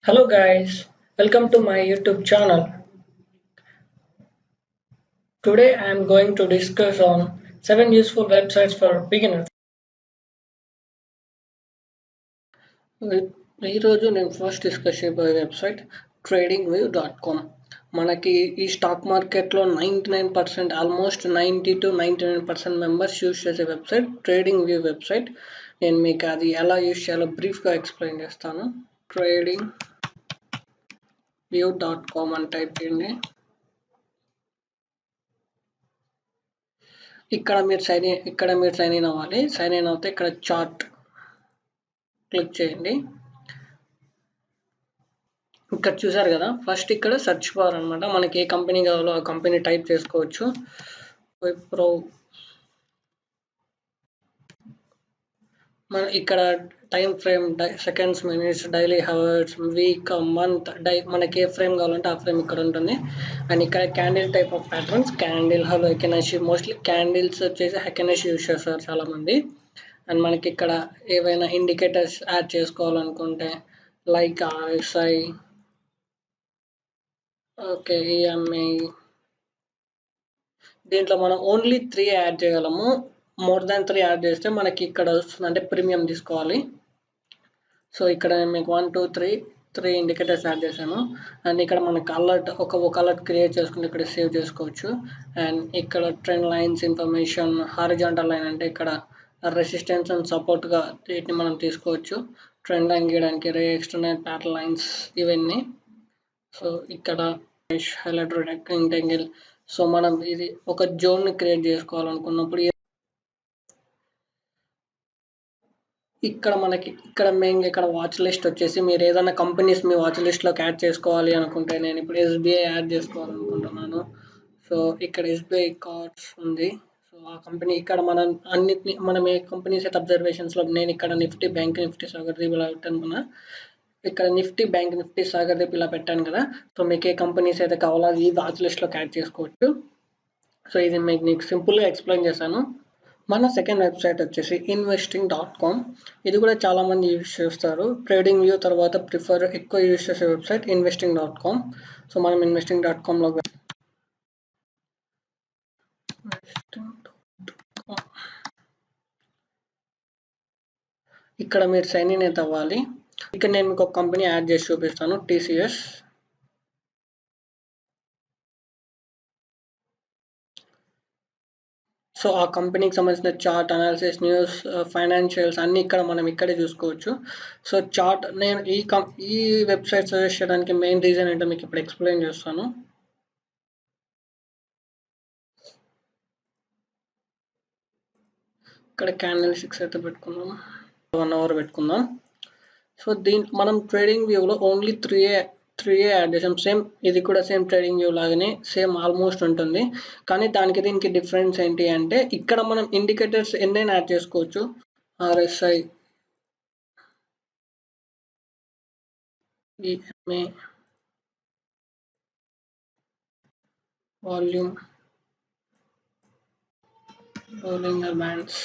Hello guys, welcome to my YouTube channel. Today I am going to discuss on 7 useful websites for beginners. ఈరోజు నేను first discuss చేయబోయే website tradingview.com. మనకి ఈ stock మార్కెట్లో 99% almost 90 to 99% members use చేసే website trading view website. నేను మీకు అది ఎలా యూజ్ చేయాలో బ్రీఫ్గా ఎక్స్ప్లెయిన్ చేస్తాను. tradingview.com అని టైప్ చేయండి. ఇక్కడ మీరు సైన్ ఇన్ అవ్వాలి. సైన్ ఇన్ అవుతే ఇక్కడ చార్ట్ క్లిక్ చేయండి. ఇక్కడ చూసారు కదా, ఫస్ట్ ఇక్కడ సెర్చ్ బార్ అనమాట. మనకి ఏ కంపెనీ కావాలో ఆ కంపెనీ టైప్ చేసుకోవచ్చు. విప్రో. మన ఇక్కడ time frame, seconds, minutes, daily hours, week, month, మనకి ఏ ఫ్రేమ్ కావాలంటే ఆ ఫ్రేమ్ ఇక్కడ ఉంటుంది. అండ్ ఇక్కడ candle type of patterns, candle, hello, Heikin Ashi. Mostly candles వచ్చేసి హెకెనషి యూజ్ చేస్తారు చాలా మంది. అండ్ మనకి ఇక్కడ ఏవైనా ఇండికేటర్స్ యాడ్ చేసుకోవాలనుకుంటే లైక్ ఆర్ఎస్ఐ, ఓకే, ఈఎంఐ. దీంట్లో మనం ఓన్లీ 3 యాడ్ చేయగలము. మోర్ దాన్ 3 యాడ్ చేస్తే మనకి ఇక్కడ వస్తుంది, అంటే ప్రీమియం తీసుకోవాలి. సో ఇక్కడ నేను మీకు 1 2 3 ఇండికేటర్స్ యాడ్ చేశాను. అండ్ ఇక్కడ మనకి అలర్ట్ ఒక అలర్ట్ క్రియేట్ చేసుకుని ఇక్కడ సేవ్ చేసుకోవచ్చు. అండ్ ఇక్కడ trend lines information, horizontal line అంటే ఇక్కడ రెసిస్టెన్స్ అండ్ సపోర్ట్గా వీటిని మనం తీసుకోవచ్చు. ట్రెండ్ లైన్ గీయడానికి ఎక్స్టర్నల్ ప్యాటర్న్ లైన్స్ ఇవన్నీ. సో ఇక్కడ హైలైట్ రెక్టాంగిల్. సో మనం ఇది ఒక జోన్ ని క్రియేట్ చేసుకోవాలనుకున్నప్పుడు ఇక్కడ మనకి మెయిన్గా ఇక్కడ వాచ్ లిస్ట్ వచ్చేసి మీరు ఏదైనా కంపెనీస్ మీ వాచ్ లిస్ట్లోకి యాడ్ చేసుకోవాలి అనుకుంటే, నేను ఇప్పుడు ఎస్బీఐ యాడ్ చేసుకోవాలనుకుంటున్నాను. సో ఇక్కడ ఎస్బీఐ కార్డ్స్ ఉంది. సో ఆ కంపెనీ ఇక్కడ మనం ఏ కంపెనీస్ అయితే అబ్జర్వేషన్స్లో, నేను ఇక్కడ Nifty, bank Nifty, Sagar Deep ఇలా పెట్టాను. ఇక్కడ Nifty, bank Nifty, Sagar Deep ఇలా పెట్టాను కదా. సో మీకు ఏ కంపెనీస్ అయితే కావాలో ఈ వాచ్ లిస్ట్లోకి యాడ్ చేసుకోవచ్చు. సో ఇది మీకు సింపుల్గా ఎక్స్ప్లెయిన్ చేశాను. మన సెకండ్ వెబ్సైట్ వచ్చేసి investing.com. ఇది కూడా చాలా మంది యూజ్ చేస్తారు. ట్రేడింగ్ వ్యూ తర్వాత ఎక్కువ యూజ్ చేసే వెబ్సైట్ investing.com. సో మనం investing.comలో ఇక్కడ మీరు సైన్ ఇన్ అయితే అవ్వాలి. ఇక్కడ నేను మీకు ఒక కంపెనీ యాడ్ చేసి చూపిస్తాను, టీసీఎస్. సో ఆ కంపెనీకి సంబంధించిన చార్ట్, అనాలిసిస్, న్యూస్, ఫైనాన్షియల్స్ అన్నీ ఇక్కడ మనం ఇక్కడే చూసుకోవచ్చు. సో చార్ట్ నేను ఈ వెబ్సైట్ సజెస్ట్ చేయడానికి మెయిన్ రీజన్ ఏంటో మీకు ఇప్పుడు ఎక్స్ప్లెయిన్ చేస్తాను. ఇక్కడ క్యాండిల్ 6 అయితే పెట్టుకుందాం, 1 అవర్ పెట్టుకుందాం. సో మనం ట్రేడింగ్ వ్యూలో ఓన్లీ 3 యాడ్ చేసాం. సేమ్ ఇది కూడా సేమ్ ట్రేడింగ్ వ్యూ లాగానే సేమ్ ఆల్మోస్ట్ ఉంటుంది. కానీ దీనికి డిఫరెన్స్ ఏంటి అంటే ఇక్కడ మనం ఇండికేటర్స్ ఎన్నైనా యాడ్ చేసుకోవచ్చు. RSI, EMI, volume, Bollinger bands.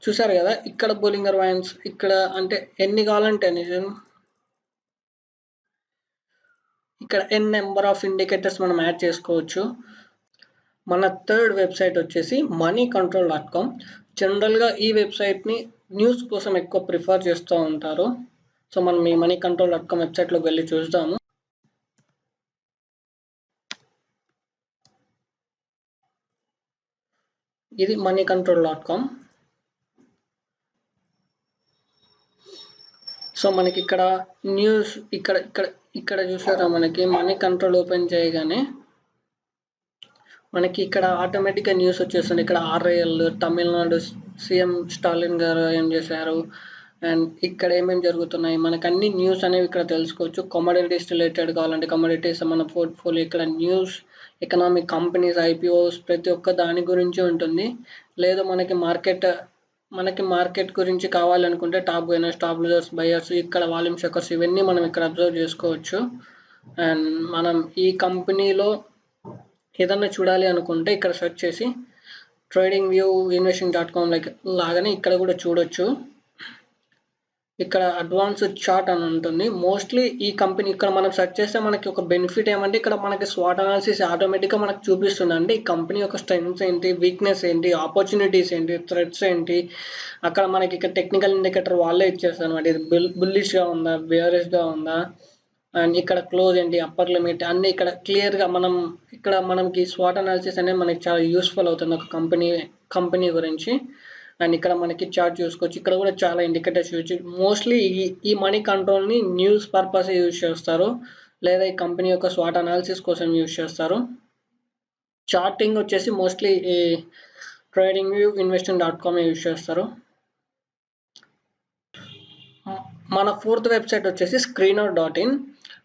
చూసారు కదా, ఇక్కడ బోలింగర్ బ్యాండ్స్ ఇక్కడ అంటే ఎన్ని కావాలంటే ఇక్కడ నెంబర్ ఆఫ్ ఇండికేటర్స్ మనం యాడ్ చేసుకోవచ్చు. మన థర్డ్ వెబ్సైట్ వచ్చేసి moneycontrol.com. జనరల్గా ఈ వెబ్సైట్ని న్యూస్ కోసం ఎక్కువ ప్రిఫర్ చేస్తూ ఉంటారు. సో మనం ఈ moneycontrol.com వెబ్సైట్లోకి వెళ్ళి చూద్దాము. ఇది moneycontrol.com. సో మనకి ఇక్కడ న్యూస్ ఇక్కడ చూసారా, మనకి మనీ కంట్రోల్ ఓపెన్ చేయగానే మనకి ఇక్కడ ఆటోమేటిక్గా న్యూస్ వచ్చేస్తుంది. ఇక్కడ ఆర్ఐఎల్, తమిళనాడు సీఎం స్టాలిన్ గారు ఏం చేశారు, అండ్ ఇక్కడ ఏమేమి జరుగుతున్నాయి, మనకు అన్ని న్యూస్ అనేవి ఇక్కడ తెలుసుకోవచ్చు. కమోడిటీస్ రిలేటెడ్ కావాలంటే కమోడిటీస్, మన పోర్ట్ఫోలియో, ఇక్కడ న్యూస్, ఎకనామిక్, కంపెనీస్, ఐపీఓస్, ప్రతి ఒక్క దాని గురించి ఉంటుంది. లేదా మనకి మార్కెట్ గురించి కావాలనుకుంటే top gainers, top losers, buyers, ఇక్కడ వాల్యూమ్ షేకర్స్ ఇవన్నీ మనం ఇక్కడ అబ్జర్వ్ చేసుకోవచ్చు. అండ్ మనం ఈ కంపెనీలో ఏదన్నా చూడాలి అనుకుంటే ఇక్కడ సెర్చ్ చేసి ట్రేడింగ్ వ్యూ investing.com లాగానే ఇక్కడ కూడా చూడొచ్చు. ఇక్కడ అడ్వాన్స్డ్ చార్ట్ అని ఉంటుంది. మోస్ట్లీ ఈ కంపెనీ ఇక్కడ మనం సెర్చ్ చేస్తే మనకి ఒక బెనిఫిట్ ఏమంటే ఇక్కడ మనకి స్వాట్ అనాలిసిస్ ఆటోమేటిక్గా మనకు చూపిస్తుంది. అంటే ఈ కంపెనీ యొక్క స్ట్రెంగ్స్ ఏంటి, వీక్నెస్ ఏంటి, ఆపర్చునిటీస్ ఏంటి, థ్రెట్స్ ఏంటి, అక్కడ మనకి ఇక్కడ టెక్నికల్ ఇండికేటర్ వాళ్ళే ఇచ్చేస్తారు అనమాట. ఇది బుల్లిష్గా ఉందా, బేరిష్గా ఉందా, అండ్ ఇక్కడ క్లోజ్ ఏంటి, అప్పర్ లిమిట్ అన్ని ఇక్కడ క్లియర్గా ఇక్కడ మనకి స్వాట్ అనాలిసిస్ అనేది మనకి చాలా యూస్ఫుల్ అవుతుంది ఒక కంపెనీ గురించి. అండ్ ఇక్కడ మనకి చార్ట్ చూసుకోవచ్చు. ఇక్కడ కూడా చాలా ఇండికేటర్స్ చూసి మోస్ట్లీ ఈ మనీ కంట్రోల్ని న్యూస్ పర్పస్ యూజ్ చేస్తారు, లేదా ఈ కంపెనీ యొక్క స్వాట్ అనాలిసిస్ కోసం యూజ్ చేస్తారు. చార్టింగ్ వచ్చేసి మోస్ట్లీ ఈ ట్రేడింగ్ వ్యూ, investing.com యూజ్ చేస్తారు. మన 4th వెబ్సైట్ వచ్చేసి screener.in.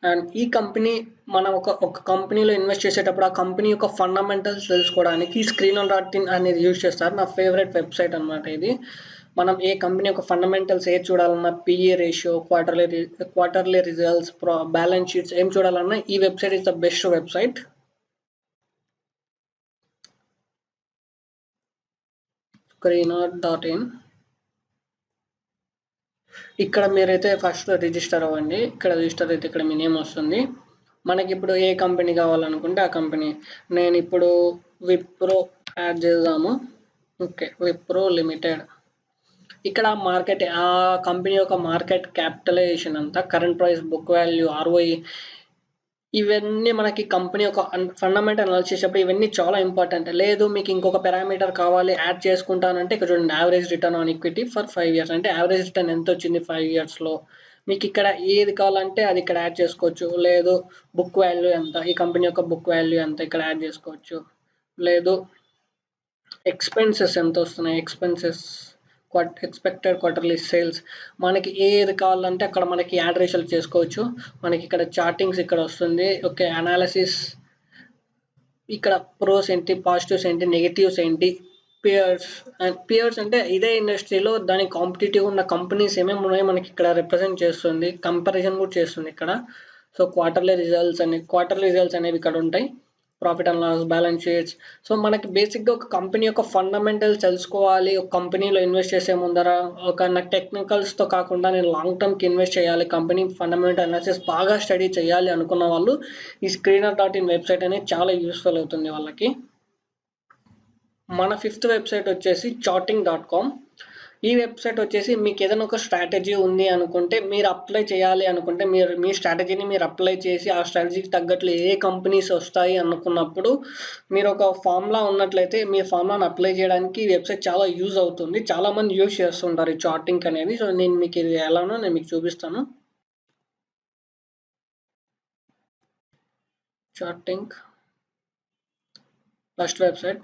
అండ్ ఈ కంపెనీ మనం ఒక కంపెనీలో ఇన్వెస్ట్ చేసేటప్పుడు ఆ కంపెనీ యొక్క ఫండమెంటల్స్ తెలుసుకోవడానికి screener.in అనేది యూజ్ చేస్తారు. నా ఫేవరెట్ వెబ్సైట్ అనమాట ఇది. మనం ఏ కంపెనీ యొక్క ఫండమెంటల్స్ ఏది చూడాలన్నా, PE ratio, quarterly results, balance sheets ఏం చూడాలన్నా ఈ website is the best website. screener.in. ఇక్కడ మీరైతే ఫస్ట్ రిజిస్టర్ అవ్వండి. ఇక్కడ రిజిస్టర్ అయితే ఇక్కడ మీ నేమ్ వస్తుంది. మనకి ఇప్పుడు ఏ కంపెనీ కావాలనుకుంటే ఆ కంపెనీ, నేను ఇప్పుడు విప్రో యాడ్ చేద్దాము. Okay, Wipro limited. ఇక్కడ మార్కెట్ ఆ కంపెనీ యొక్క మార్కెట్ క్యాపిటలైజేషన్ అంతా, current price, book value, ROE, ఇవన్నీ మనకి కంపెనీ యొక్క ఫండమెంటల్ అనాలిసిస్ చేసేటప్పుడు ఇవన్నీ చాలా ఇంపార్టెంట్. లేదు మీకు ఇంకొక పారామీటర్ కావాలి యాడ్ చేసుకుంటానంటే ఇక్కడ చూడండి, average return on equity for 5 years. అంటే యావరేజ్ రిటర్న్ ఎంత వచ్చింది 5 yearsలో. మీకు ఇక్కడ ఏది కావాలంటే అది ఇక్కడ యాడ్ చేసుకోవచ్చు. లేదు బుక్ వాల్యూ ఎంత, ఈ కంపెనీ యొక్క బుక్ వాల్యూ ఎంత ఇక్కడ యాడ్ చేసుకోవచ్చు. లేదు ఎక్స్పెన్సెస్ ఎంత వస్తున్నాయి, ఎక్స్పెక్టెడ్ క్వార్టర్లీ సేల్స్, మనకి ఏది కావాలంటే అక్కడ మనకి యాడ్ రేషియోలు చేసుకోవచ్చు. మనకి ఇక్కడ చార్టింగ్స్ ఇక్కడ వస్తుంది. ఓకే, అనాలిసిస్, ఇక్కడ ప్రోస్ ఏంటి, పాజిటివ్స్ ఏంటి, నెగిటివ్స్ ఏంటి, పియర్స్ అంటే ఇదే ఇండస్ట్రీలో దాని కాంపిటేటివ్ ఉన్న కంపెనీస్ ఏమేమి ఉన్నాయో మనకి ఇక్కడ రిప్రజెంట్ చేస్తుంది, కంపారిజన్ కూడా చేస్తుంది ఇక్కడ. సో క్వార్టర్లీ రిజల్ట్స్ అనేవి ఇక్కడ ఉంటాయి, profit and loss, balance sheets. So మనకి బేసిక్గా ఒక కంపెనీ యొక్క ఫండమెంటల్స్ తెలుసుకోవాలి. ఒక కంపెనీలో ఇన్వెస్ట్ చేసే ముందర నాకు టెక్నికల్స్తో కాకుండా నేను లాంగ్ టర్మ్కి ఇన్వెస్ట్ చేయాలి, కంపెనీ ఫండమెంటల్ అనాలిసిస్ బాగా స్టడీ చేయాలి అనుకున్న వాళ్ళు ఈ screener.in వెబ్సైట్ అనేది చాలా యూస్ఫుల్ అవుతుంది వాళ్ళకి. మన 5th వెబ్సైట్ వచ్చేసి chartink.com. ఈ వెబ్సైట్ వచ్చేసి మీకు ఏదైనా ఒక స్ట్రాటజీ ఉంది అనుకుంటే, మీరు అప్లై చేయాలి అనుకుంటే, మీ స్ట్రాటజీని మీరు అప్లై చేసి ఆ స్ట్రాటజీకి తగ్గట్లు ఏ కంపెనీస్ వస్తాయి అనుకున్నప్పుడు మీరు ఒక ఫార్ములా ఉన్నట్లయితే మీ ఫార్ములాను అప్లై చేయడానికి ఈ వెబ్సైట్ చాలా యూజ్ అవుతుంది. చాలామంది యూజ్ చేస్తుంటారు ఈ చార్టింగ్ అనేది. సో నేను మీకు ఇది ఎలానో నేను మీకు చూపిస్తాను. Charting first website.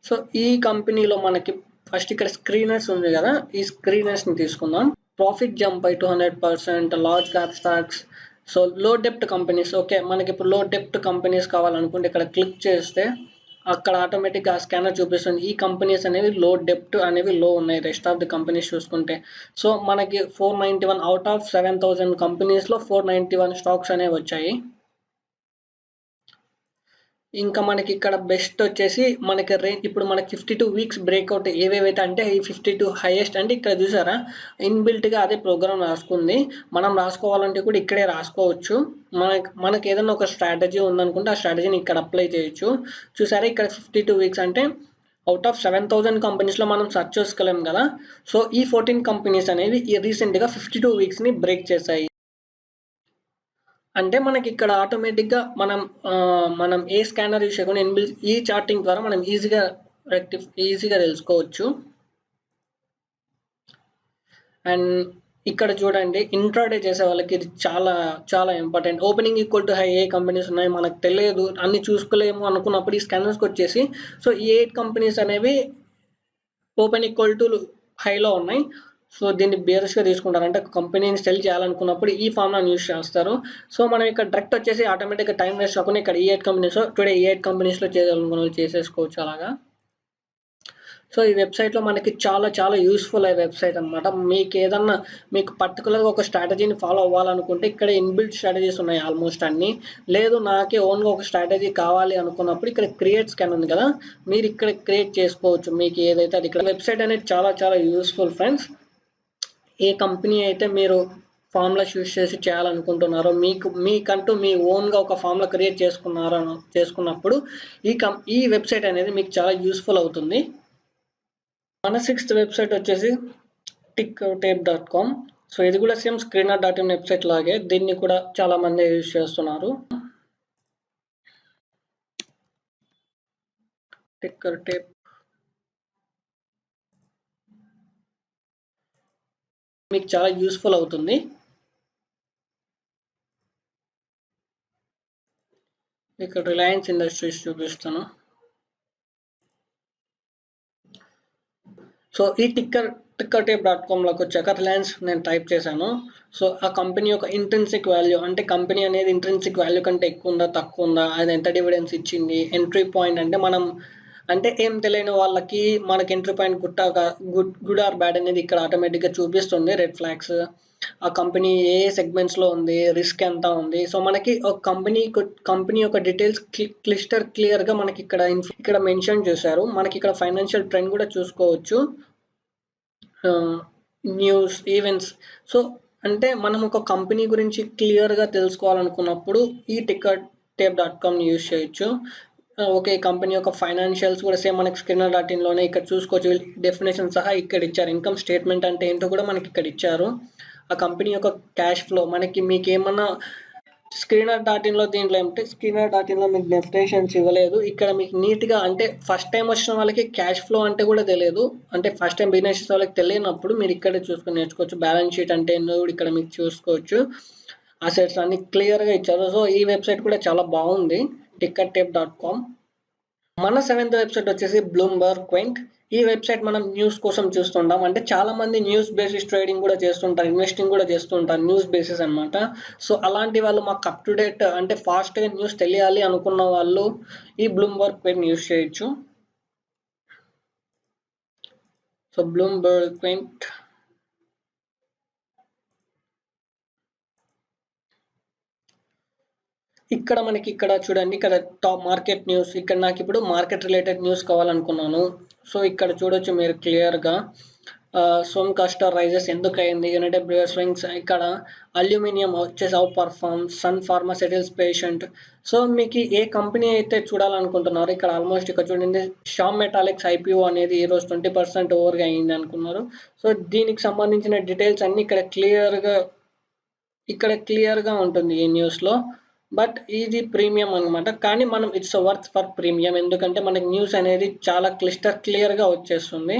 సో ఈ కంపెనీలో మనకి ఫస్ట్ ఇక్కడ స్క్రీనర్స్ ఉంది కదా, ఈ స్క్రీనర్స్ని తీసుకుందాం. Profit jump by 200%, large cap stocks, so లో డెప్ట్ కంపెనీస్. ఓకే, మనకి ఇప్పుడు లో డెప్ట్ కంపెనీస్ కావాలనుకుంటే ఇక్కడ క్లిక్ చేస్తే అక్కడ ఆటోమేటిక్గా స్కానర్ చూపిస్తుంది. ఈ కంపెనీస్ అనేవి లో డెప్ట్ అనేవి లో ఉన్నాయి, రెస్ట్ ఆఫ్ ది కంపెనీస్ చూసుకుంటే. సో మనకి 491 అవుట్ ఆఫ్ 7,000 కంపెనీస్లో 491 స్టాక్స్ అనేవి వచ్చాయి. ఇంకా మనకి ఇక్కడ బెస్ట్ వచ్చేసి మనకి ఇప్పుడు మనకి 52 weeks బ్రేక్అవుట్ ఏవేవైతే అంటే ఈ 52 హైయెస్ట్ అంటే ఇక్కడ చూసారా, ఇన్బిల్ట్గా అదే ప్రోగ్రామ్ రాసుకుంది. మనం రాసుకోవాలంటే కూడా ఇక్కడే రాసుకోవచ్చు. మనకి ఏదైనా ఒక స్ట్రాటజీ ఉందనుకుంటే ఆ స్ట్రాటజీని ఇక్కడ అప్లై చేయొచ్చు. చూసారా ఇక్కడ 52 weeks అంటే అవుట్ ఆఫ్ 7,000 కంపెనీస్లో మనం సర్చ్ చేసుకోలేం కదా. సో ఈ 14 కంపెనీస్ అనేవి రీసెంట్గా 52 weeksని బ్రేక్ చేశాయి. అంటే మనకి ఇక్కడ ఆటోమేటిక్గా మనం ఏ స్కానర్ యూస్ చేయకుండా ఈ చార్టింగ్ ద్వారా మనం ఈజీగా తెలుసుకోవచ్చు. అండ్ ఇక్కడ చూడండి, ఇంట్రాడే చేసే వాళ్ళకి ఇది చాలా చాలా important. Opening equal to high A companies ఉన్నాయి మనకు తెలియదు, అన్ని చూసుకోలేము అనుకున్నప్పుడు ఈ స్కానర్స్కి వచ్చేసి సో ఈ 8 కంపెనీస్ అనేవి ఓపెన్ ఈక్వల్ టు హైలో ఉన్నాయి. సో దీన్ని బేరస్గా తీసుకుంటారు, అంటే కంపెనీని సెల్ చేయాలనుకున్నప్పుడు ఈ ఫార్ములాని యూస్ చేస్తారు. సో మనం ఇక్కడ డైరెక్ట్ వచ్చేసి ఆటోమేటిక్గా టైం వేస్ట్ కాకుండా ఇక్కడ ఈ 8 కంపెనీస్ టుడే ఈ 8 కంపెనీస్లో చేయాలనుకున్న వాళ్ళు చేసేసుకోవచ్చు అలాగా. సో ఈ వెబ్సైట్లో మనకి చాలా చాలా యూస్ఫుల్ అయ్యే వెబ్సైట్ అనమాట. మీకు పర్టికులర్గా ఒక స్ట్రాటజీని ఫాలో అవ్వాలనుకుంటే ఇక్కడ ఇన్బిల్ట్ స్ట్రాటజీస్ ఉన్నాయి ఆల్మోస్ట్ అన్ని. లేదు నాకే ఓన్గా ఒక స్ట్రాటజీ కావాలి అనుకున్నప్పుడు ఇక్కడ క్రియేట్ స్కాన్ ఉంది కదా, మీరు ఇక్కడ క్రియేట్ చేసుకోవచ్చు మీకు ఏదైతే అది. ఇక్కడ వెబ్సైట్ అనేది చాలా చాలా యూస్ఫుల్ ఫ్రెండ్స్. ఏ కంపెనీ అయితే మీరు ఫార్ములాస్ యూస్ చేసి చేయాలనుకుంటున్నారో, మీకంటూ మీ ఓన్గా ఒక ఫార్ములా క్రియేట్ చేసుకున్నప్పుడు ఈ వెబ్సైట్ అనేది మీకు చాలా యూస్ఫుల్ అవుతుంది. మన 6th వెబ్సైట్ వచ్చేసి tickertape.com. సో ఇది కూడా సేమ్ screener.in వెబ్సైట్ లాగే, దీన్ని కూడా చాలా మంది యూజ్ చేస్తున్నారు. టిక్కర్టేప్ మీకు చాలా యూస్ఫుల్ అవుతుంది. ఇక్కడ రిలయన్స్ ఇండస్ట్రీస్ చూపిస్తాను. సో ఈ tickertape.com లోకి వచ్చాక రిలయన్స్ నేను టైప్ చేశాను. సో ఆ కంపెనీ యొక్క ఇంట్రిన్సిక్ వాల్యూ, అంటే కంపెనీ అనేది ఇంట్రిన్సిక్ వాల్యూ కంటే ఎక్కువ ఉందా తక్కువ ఉందా, అది ఎంత డివిడెన్స్ ఇచ్చింది, ఎంట్రీ పాయింట్ అంటే మనం అంటే ఏం తెలియని వాళ్ళకి మనకి entry point good or bad అనేది ఇక్కడ ఆటోమేటిక్గా చూపిస్తుంది. రెడ్ ఫ్లాగ్స్, ఆ కంపెనీ ఏ సెగ్మెంట్స్లో ఉంది, రిస్క్ ఎంత ఉంది. సో మనకి ఒక కంపెనీ యొక్క డీటెయిల్స్ క్లియర్గా మనకి ఇక్కడ మెన్షన్ చేశారు. మనకి ఇక్కడ ఫైనాన్షియల్ ట్రెండ్ కూడా చూసుకోవచ్చు, న్యూస్, ఈవెంట్స్. సో అంటే మనం ఒక కంపెనీ గురించి క్లియర్గా తెలుసుకోవాలనుకున్నప్పుడు ఈ tickertape.com యూజ్ చేయొచ్చు. ఓకే, కంపెనీ యొక్క ఫైనాన్షియల్స్ కూడా సేమ్ మనకి screener.in ఇక్కడ చూసుకోవచ్చు. డెఫినేషన్ సహా ఇక్కడ ఇచ్చారు. ఇన్కమ్ స్టేట్మెంట్ అంటే ఏంటో కూడా మనకి ఇక్కడ ఇచ్చారు. ఆ కంపెనీ యొక్క క్యాష్ ఫ్లో మీకు ఏమన్నా screener.in దీంట్లో ఏమంటే screener.in మీకు డెఫినేషన్స్ ఇవ్వలేదు. ఇక్కడ మీకు నీట్గా, అంటే ఫస్ట్ టైం వచ్చిన వాళ్ళకి క్యాష్ ఫ్లో అంటే కూడా తెలియదు, అంటే ఫస్ట్ టైం బిజినెస్ చేసే వాళ్ళకి తెలియనప్పుడు మీరు ఇక్కడే చూసుకొని నేర్చుకోవచ్చు. బ్యాలెన్స్ షీట్ అంటే ఏంటో కూడా ఇక్కడ మీకు చూసుకోవచ్చు. అసెట్స్ అన్ని క్లియర్గా ఇచ్చారు. సో ఈ వెబ్సైట్ కూడా చాలా బాగుంది, tickertape.com. మన 7th వెబ్సైట్ వచ్చేసి బ్లూంబర్గ్ క్వింట్. ఈ వెబ్సైట్ మనం న్యూస్ కోసం చూస్తుంటాం. అంటే చాలా మంది న్యూస్ బేసిస్ ట్రేడింగ్ కూడా చేస్తుంటారు, ఇన్వెస్టింగ్ కూడా చేస్తుంటారు, న్యూస్ బేసిస్ అనమాట. సో అలాంటి వాళ్ళు మాకు అప్ టు డేట్ అంటే ఫాస్ట్గా న్యూస్ తెలియాలి అనుకున్న వాళ్ళు ఈ బ్లూంబర్గ్ క్వింట్ యూస్ చేయొచ్చు. సో బ్లూంబర్గ్ క్వింట్ ఇక్కడ చూడండి, ఇక్కడ టాప్ మార్కెట్ న్యూస్. ఇక్కడ నాకు ఇప్పుడు మార్కెట్ రిలేటెడ్ న్యూస్ కావాలనుకున్నాను. సో ఇక్కడ చూడొచ్చు మీరు క్లియర్గా, సోమ్ కాస్టర్ రైజెస్ ఎందుకు అయింది, యునైటెడ్ బ్రూవర్ స్వింగ్స్, ఇక్కడ అల్యూమినియం వచ్చేసి outperform, Sun Pharmaceuticals patient. So మీకు ఏ కంపెనీ అయితే చూడాలనుకుంటున్నారో ఇక్కడ ఆల్మోస్ట్ ఇక్కడ చూడండి, షామ్ మెటాలిక్స్ IPO అనేది ఈరోజు 20% ఓవర్గా అయింది అనుకున్నారు. సో దీనికి సంబంధించిన డీటెయిల్స్ అన్ని ఇక్కడ క్లియర్గా ఉంటుంది ఈ న్యూస్లో. బట్ ఇది ప్రీమియం అనమాట, కానీ మనం ఇట్స్ వర్త్ ఫర్ ప్రీమియం, ఎందుకంటే మనకి న్యూస్ అనేది చాలా క్లియర్గా వచ్చేస్తుంది.